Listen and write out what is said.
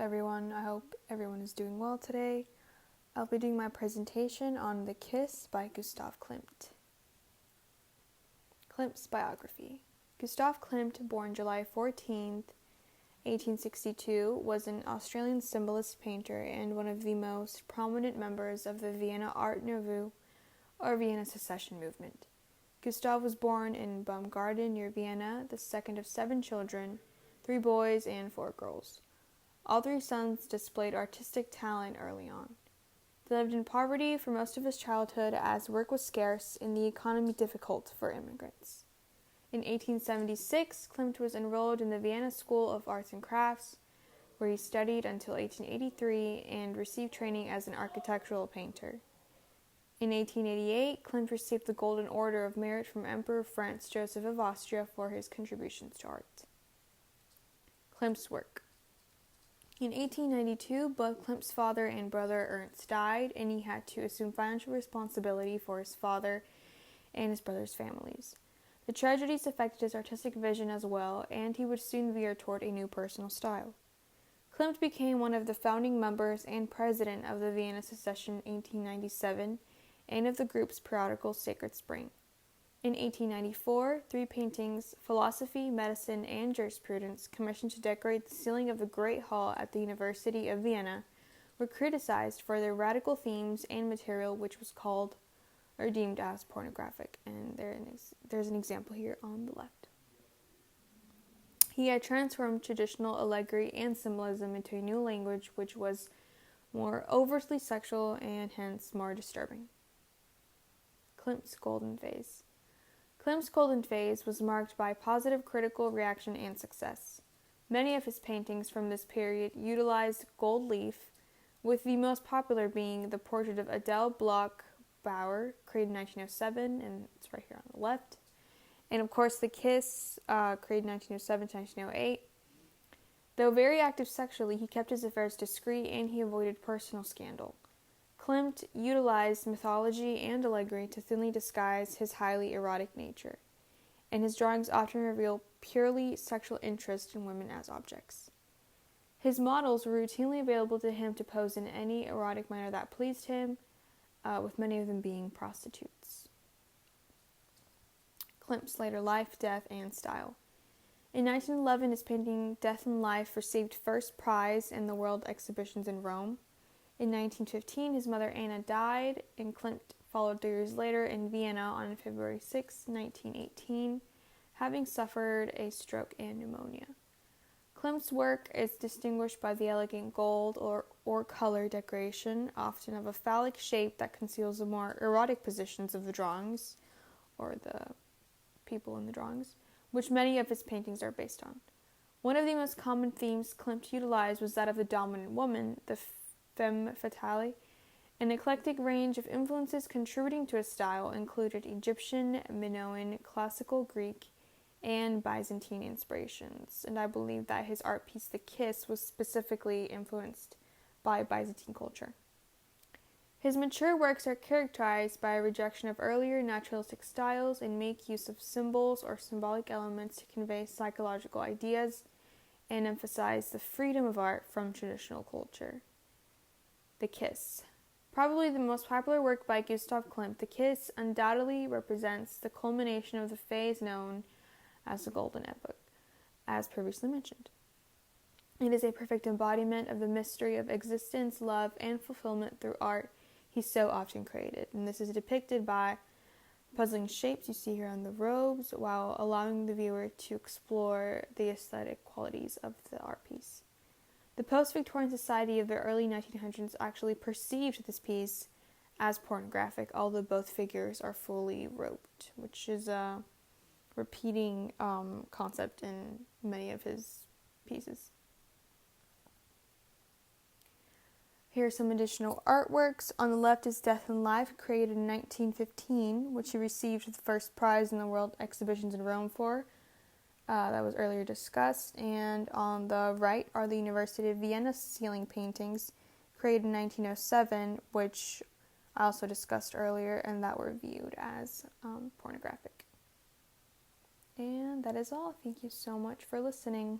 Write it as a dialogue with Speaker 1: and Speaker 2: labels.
Speaker 1: everyone. I hope everyone is doing well today. I'll be doing my presentation on The Kiss by Gustav Klimt. Klimt's biography. Gustav Klimt, born July 14th, 1862, was an Australian symbolist painter and one of the most prominent members of the Vienna Art Nouveau or Vienna Secession movement. Gustav was born in Baumgarten near Vienna, the second of 7 children, 3 boys and 4 girls. All 3 sons displayed artistic talent early on. They lived in poverty for most of his childhood as work was scarce and the economy difficult for immigrants. In 1876, Klimt was enrolled in the Vienna School of Arts and Crafts, where he studied until 1883 and received training as an architectural painter. In 1888, Klimt received the Golden Order of Merit from Emperor Franz Joseph of Austria for his contributions to art. Klimt's work. In 1892, both Klimt's father and brother Ernst died, and he had to assume financial responsibility for his father and his brother's families. The tragedies affected his artistic vision as well, and he would soon veer toward a new personal style. Klimt became one of the founding members and president of the Vienna Secession in 1897 and of the group's periodical Sacred Spring. In 1894, 3 paintings, Philosophy, Medicine, and Jurisprudence, commissioned to decorate the ceiling of the Great Hall at the University of Vienna, were criticized for their radical themes and material, which was called or deemed as pornographic, and there's an example here on the left. He had transformed traditional allegory and symbolism into a new language which was more overtly sexual and hence more disturbing. Klimt's golden phase. Klimt's golden phase was marked by positive critical reaction and success. Many of his paintings from this period utilized gold leaf, with the most popular being the portrait of Adele Bloch-Bauer, created in 1907, and it's right here on the left. And of course, The Kiss, created 1907 to 1908. Though very active sexually, he kept his affairs discreet and he avoided personal scandal. Klimt utilized mythology and allegory to thinly disguise his highly erotic nature, and his drawings often reveal purely sexual interest in women as objects. His models were routinely available to him to pose in any erotic manner that pleased him, with many of them being prostitutes. Klimt's later life, death, and style. In 1911, his painting Death and Life received first prize in the World Exhibitions in Rome. In 1915, his mother Anna died, and Klimt followed 3 years later in Vienna on February 6, 1918, having suffered a stroke and pneumonia. Klimt's work is distinguished by the elegant gold or color decoration, often of a phallic shape that conceals the more erotic positions of the drawings, or the people in the drawings, which many of his paintings are based on. One of the most common themes Klimt utilized was that of the dominant woman, the femme fatale. An eclectic range of influences contributing to his style included Egyptian, Minoan, classical Greek, and Byzantine inspirations, and I believe that his art piece The Kiss was specifically influenced by Byzantine culture. His mature works are characterized by a rejection of earlier naturalistic styles and make use of symbols or symbolic elements to convey psychological ideas and emphasize the freedom of art from traditional culture. The Kiss. Probably the most popular work by Gustav Klimt, The Kiss undoubtedly represents the culmination of the phase known as the Golden Epoch, as previously mentioned. It is a perfect embodiment of the mystery of existence, love, and fulfillment through art he so often created, and this is depicted by puzzling shapes you see here on the robes, while allowing the viewer to explore the aesthetic qualities of the art piece. The post-Victorian society of the early 1900s actually perceived this piece as pornographic, although both figures are fully robed, which is a repeating concept in many of his pieces. Here are some additional artworks. On the left is Death and Life, created in 1915, which he received the first prize in the World Exhibitions in Rome for. That was earlier discussed. And on the right are the University of Vienna ceiling paintings, created in 1907, which I also discussed earlier, and that were viewed as pornographic. And that is all. Thank you so much for listening.